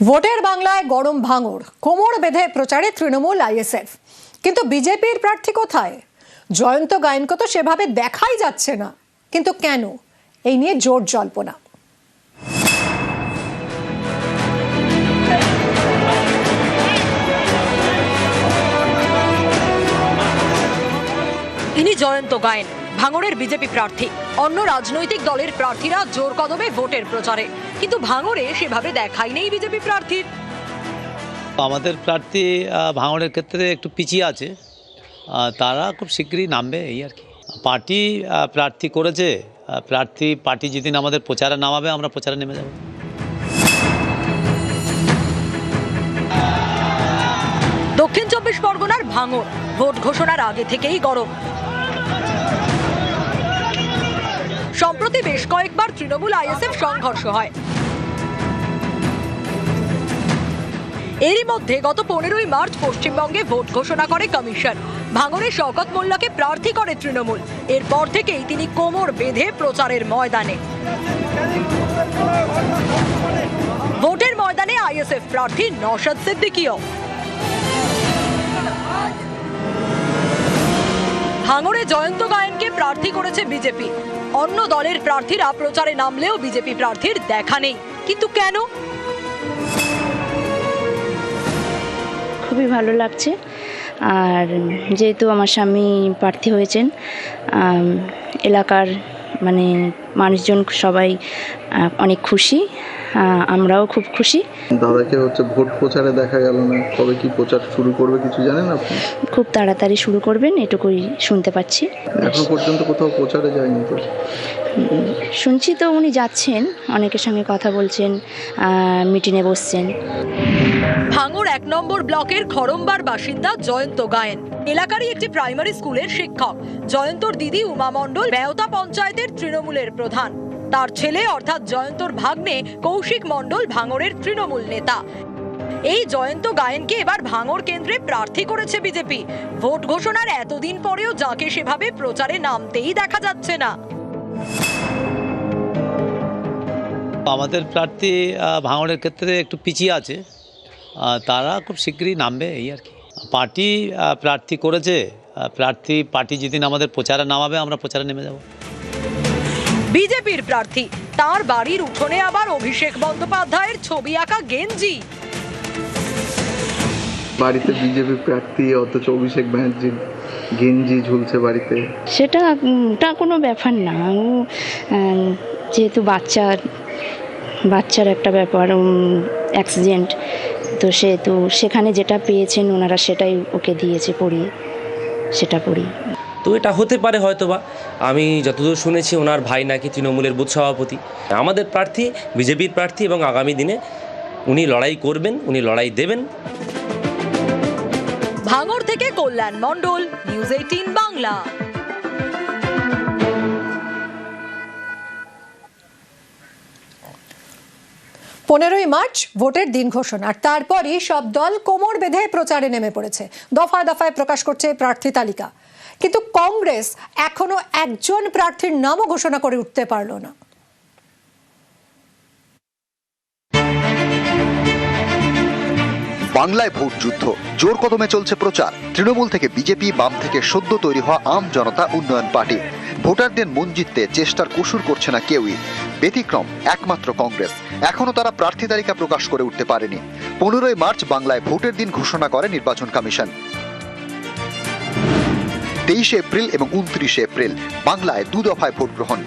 ভোটের বাংলায় গরম ভাঙড়, কোমর বেঁধে প্রচারে তৃণমূল আইএসএফ। কিন্তু বিজেপির প্রার্থী কোথায়? জয়ন্ত গায়েনকে তো সেভাবে দেখাই যাচ্ছে না। কিন্তু কেন? এই নিয়ে জোর জল্পনা। ইনি জয়ন্ত গায়েন, ভাঙড়ের বিজেপি প্রার্থী। অন্য রাজনৈতিক দলের প্রার্থীরা জোর কদমে ভোটের প্রচারে, কিন্তু ভাঙড়ে সেভাবে দেখাই নেই বিজেপি প্রার্থীর। আমাদের প্রার্থী ভাঙড়ের ক্ষেত্রে একটু পিছিয়ে আছে, তারা খুব শীঘ্রই নামবে এই আর কি। পার্টি প্রার্থী করেছে, পার্টি যেদিন আমাদের প্রচারে নামাবে আমরা প্রচারে নেমে যাব। দক্ষিণ 24 পরগনার ভাঙড় ভোট ঘোষণার আগে থেকেই গরম। সম্প্রতি বেশ কয়েকবার তৃণমূল আইএসএফ সংঘর্ষ হয়। এরই মধ্যে গত 15ই মার্চ পশ্চিমবঙ্গে ভোট ঘোষণা করে কমিশন। ভাঙড়ে শওকত মোল্লাকে প্রার্থী করে তৃণমূল। এরপর থেকেই তিনি কোমর বেঁধে প্রচারের ময়দানে। ভোটের ময়দানে আইএসএফ প্রার্থী নওশাদ সিদ্দিকীও। ভাঙড়ে জয়ন্ত গায়েনকে প্রার্থী করেছে বিজেপি। অন্য দলের প্রার্থীরা প্রচারে নামলেও বিজেপি প্রার্থীর দেখা নেই। কিন্তু কেন? খুবই ভালো লাগছে। আর যেহেতু আমার স্বামী প্রার্থী হয়েছেন, এলাকার মানুষজন সবাই অনেক খুশি, আমরাও খুব খুশি। দাদাকে ভোট প্রচারে দেখা গেল না, কবে কি প্রচার শুরু করবে কিছু জানেন আপনি? খুব তাড়াতাড়ি শুরু করবেন এটুকুই শুনতে পাচ্ছি। এখন পর্যন্ত কোথাও প্রচারে যায়নি তো? শুনছি তো উনি যাচ্ছেন, অনেকের সঙ্গে কথা বলছেন, মিটিংয়ে বসছেন। ভাঙড় 1 নম্বর ব্লকের খড়ম্বার বাসিন্দা জয়ন্ত গায়েন এলাকারই একটি প্রাইমারি স্কুলের শিক্ষক। জয়ন্তর দিদি উমা মণ্ডল বেওতা পঞ্চায়েতের তৃণমূলের প্রধান। তার ছেলে অর্থাৎ জয়ন্তর ভাগ্নে কৌশিক মণ্ডল ভাঙড়ের তৃণমূল নেতা। এই জয়ন্ত গায়েনকে এবার ভাঙড় কেন্দ্রে প্রার্থী করেছে বিজেপি। ভোট ঘোষণার এতদিন পরেও যাকে সেভাবে প্রচারে নামতেই দেখা যাচ্ছে না। আমাদের প্রার্থী ভাঙড়ের ক্ষেত্রে একটু পিছিয়ে আছে, তারা খুব শীঘ্রই নামবে এই আর কি। পার্টি প্রার্থী করেছে, পার্টি যেদিন আমাদের প্রচারে নামাবে আমরা প্রচারে নেমে যাব। বিজেপির প্রার্থী, তার বাড়ির উঠোনে আবার অভিষেক বন্দ্যোপাধ্যায়ের ছবি আঁকা গেঞ্জি। বাড়িতে বিজেপি প্রার্থী অথচ অভিষেক ব্যানার্জির গেঞ্জি ঝুলছে বাড়িতে। সেটা কোনো ব্যাপার না। যেহেতু বাচ্চার একটা ব্যাপার, অ্যাক্সিডেন্ট, তো সেহেতু সেখানে যেটা পেয়েছেন ওনারা সেটাই ওকে দিয়েছে পরিয়ে, সেটা পরি। তো এটা হতে পারে হয়তোবা। আমি যতদূর শুনেছি ওনার ভাই নাকি তৃণমূলের বুথ সভাপতি। আমাদের প্রার্থী বিজেপির প্রার্থী এবং আগামী দিনে উনি লড়াই করবেন, উনি লড়াই দেবেন। ভাঙড় থেকে কল্যাণ মণ্ডল, নিউজ 18 বাংলা। 15ই মার্চ ভোটের দিন ঘোষণা, আর তারপরই সব দল কোমর বেঁধে প্রচারে নেমে পড়েছে। দফায় দফায় প্রকাশ করছে প্রার্থী তালিকা। কিন্তু কংগ্রেস এখনো একজন প্রার্থীর নামও ঘোষণা করে উঠতে পারল না। বাংলায় ভোট যুদ্ধ, জোর কদমে চলছে প্রচার। তৃণমূল থেকে বিজেপি, বাম থেকে সদ্য তৈরি হওয়া আম জনতা উন্নয়ন পার্টি। ভোটারদের মন জিততে চেষ্টার কসুর করছে না কেউই। ব্যতিক্রম একমাত্র কংগ্রেস। এখনো তারা প্রার্থী তালিকা প্রকাশ করে উঠতে পারেনি। 15ই মার্চ বাংলায় ভোটের দিন ঘোষণা করে নির্বাচন কমিশন। 23 এপ্রিল এবং 29 এপ্রিল বাংলায় 2 দফায় ভোট গ্রহণ।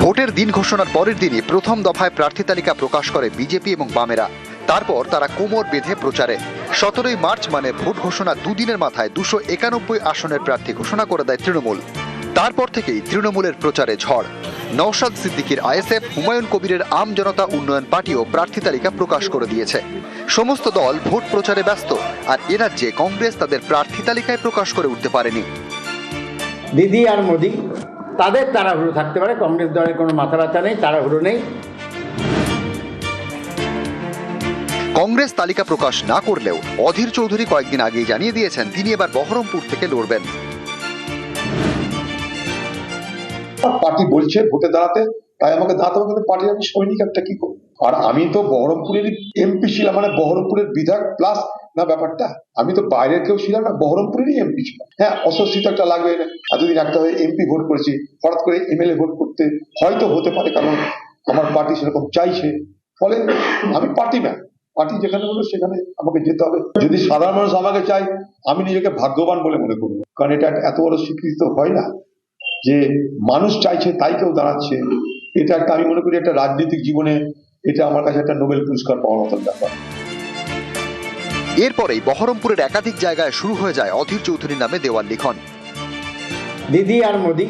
ভোটের দিন ঘোষণার পরের দিনই প্রথম দফায় প্রার্থী তালিকা প্রকাশ করে বিজেপি এবং বামেরা। তারপর তারা কোমর বেঁধে প্রচারে। 17ই মার্চ মানে ভোট ঘোষণা দুদিনের মাথায় 291 আসনের প্রার্থী ঘোষণা করে দেয় তৃণমূল। তারপর থেকেই তৃণমূলের প্রচারে ঝড়। নওশাদ সিদ্দিকীর আইএসএফ, হুমায়ুন কবিরের আম জনতা উন্নয়ন পার্টিও প্রার্থী তালিকা প্রকাশ করে দিয়েছে। সমস্ত দল ভোট প্রচারে ব্যস্ত, আর এ রাজ্যে কংগ্রেস তাদের প্রার্থী তালিকায় প্রকাশ করে উঠতে পারেনি। দিদি আর মোদি তাদের তাড়াহুড়ো থাকতে পারে, কংগ্রেস দলের কোনো মাথা ব্যথা নেই, তাড়াহুড়ো নেই। কংগ্রেস তালিকা প্রকাশ না করলেও অধীর চৌধুরী কয়েকদিন আগেই জানিয়ে দিয়েছেন তিনি এবার বহরমপুর থেকে লড়বেন। পার্টি বলছে ভোটে দাঁড়াতে, তাই আমাকে দাঁড়াতে হবে, কিন্তু পার্টির আমি সৈনিক একটা কি করবো। আর আমি তো বহরমপুরের এমপি ছিলাম, মানে বহরমপুরের বিধায়ক প্লাস না ব্যাপারটা, আমি তো বাইরের কেউ ছিলাম না, বহরমপুরেরই এমপি ছিলাম। হ্যাঁ, অস্বস্তিটা একটা লাগবে, এতদিন একটা এমপি ভোট করেছি, হঠাৎ করে এমএলএ ভোট করতে হয়তো হতে পারে, কারণ আমার পার্টি সেরকম চাইছে। ফলে আমি পার্টি না, পার্টি যেখানে বলবে সেখানে আমাকে যেতে হবে। যদি সাধারণ মানুষ আমাকে চায়, আমি নিজেকে ভাগ্যবান বলে মনে করবো, কারণ এটা এত বড় স্বীকৃতি তো হয় না যে মানুষ চাইছে তাই কেউ দাঁড়াচ্ছে। এটা একটা, আমি মনে করি একটা রাজনৈতিক জীবনে এটা আমার কাছে একটা নোবেল পুরস্কার পাওয়ার মতন ব্যাপার। এরপরেই বহরমপুরের একাধিক জায়গায় শুরু হয়ে যায় অধীর চৌধুরীর নামে দেওয়াল লিখন। দিদি আর মোদি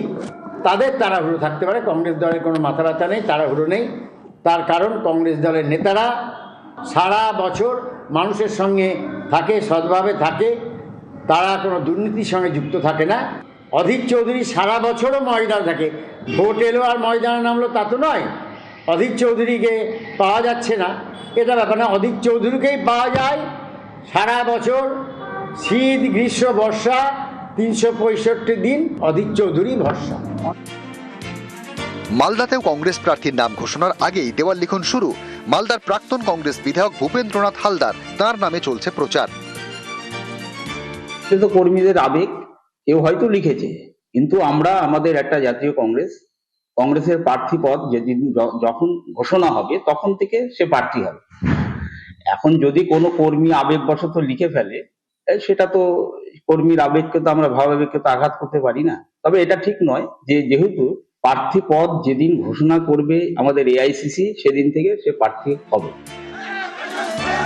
তাদের তাড়াহুড়ো থাকতে পারে, কংগ্রেস দলের কোনো মাথা ব্যথা নেই, তাড়াহুড়ো নেই। তার কারণ কংগ্রেস দলের নেতারা সারা বছর মানুষের সঙ্গে থাকে, সৎভাবে থাকে, তারা কোনো দুর্নীতির সঙ্গে যুক্ত থাকে না। অধীর চৌধুরী সারা বছরও ময়দানে থাকে, ভোট এলো আর ময়দানে নামলো তা তো নয়। অধীর চৌধুরীকে পাওয়া যাচ্ছে না এটা ব্যাপার না, অধীর চৌধুরীকেই পাওয়া যায় সারা বছর, শীত গ্রীষ্ম বর্ষা 365 দিন অধীর চৌধুরী ভরসা। মালদাতেও কংগ্রেস প্রার্থীর নাম ঘোষণার আগেই দেওয়াল লিখন শুরু। মালদার প্রাক্তন কংগ্রেস বিধায়ক ভূপেন্দ্রনাথ হালদার, তার নামে চলছে প্রচার। সে তো কর্মীদের আবেগ, কেউ হয়তো লিখেছে, কিন্তু আমরা আমাদের একটা জাতীয় কংগ্রেসের প্রার্থী পদ যেদিন যখন ঘোষণা হবে তখন থেকে সে প্রার্থী হবে। এখন যদি কোনো কর্মী আবেগবশত লিখে ফেলে, সেটা তো কর্মীর আবেগকে তো আমরা ভাবাবেগকে তো আঘাত করতে পারি না। তবে এটা ঠিক নয় যে যেহেতু প্রার্থী পদ যেদিন ঘোষণা করবে আমাদের এআইসিসি, সেদিন থেকে সে প্রার্থী হবে।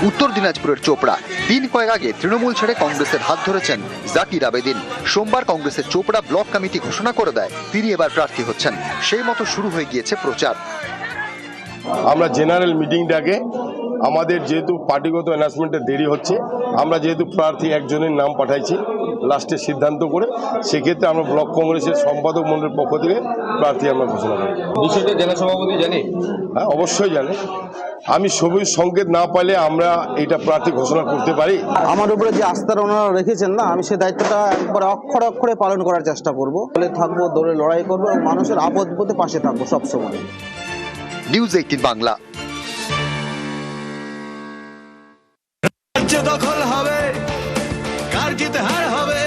উত্তর দিনাজপুরের চোপড়া, দিন কয়েক আগে তৃণমূল ছেড়ে কংগ্রেসের হাত ধরেছেন জাকির আবেদিন। সোমবার কংগ্রেসের চোপড়া ব্লক কমিটি ঘোষণা করে দেয় তিনি এবার প্রার্থী হচ্ছেন। সেই মতো শুরু হয়ে গিয়েছে প্রচার। আমরা জেনারেল মিটিং ডাকে, আমাদের যেহেতু পার্টিগত অ্যানাউন্সমেন্টে দেরি হচ্ছে, আমরা যেহেতু প্রার্থী একজনের নাম পাঠাইছি লাস্টে সিদ্ধান্ত করে, সেক্ষেত্রে আমরা ব্লক কংগ্রেসের সম্পাদক মণ্ডলের পক্ষ থেকে প্রার্থী আমরা ঘোষণা করি। বিষয়টা জেলা সভাপতি জানি? হ্যাঁ, অবশ্যই জানে। আমি সবুজ সংকেত না পাইলে আমরা এটা প্রার্থী ঘোষণা করতে পারি? আমার উপরে যে আস্থার ওনারা রেখেছেন না, আমি সে দায়িত্বটা একবার অক্ষরে অক্ষরে পালন করার চেষ্টা করব। দলে থাকবো, দলে লড়াই করবো এবং মানুষের আপদ বিপদে পাশে থাকবো সবসময়। নিউজ 18 বাংলা। রাজ্য দখল হবে, কার জিতে হার হবে,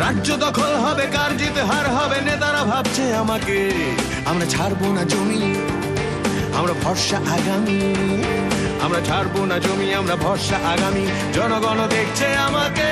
রাজ্য দখল হবে, কার জিতে হার হবে। নেতারা ভাবছে আমাকে, আমরা ছাড়বো না জমি, আমরা ভরসা আগামী, আমরা ছাড়বো না জমি, আমরা ভরসা আগামী। জনগণ দেখছে আমাকে।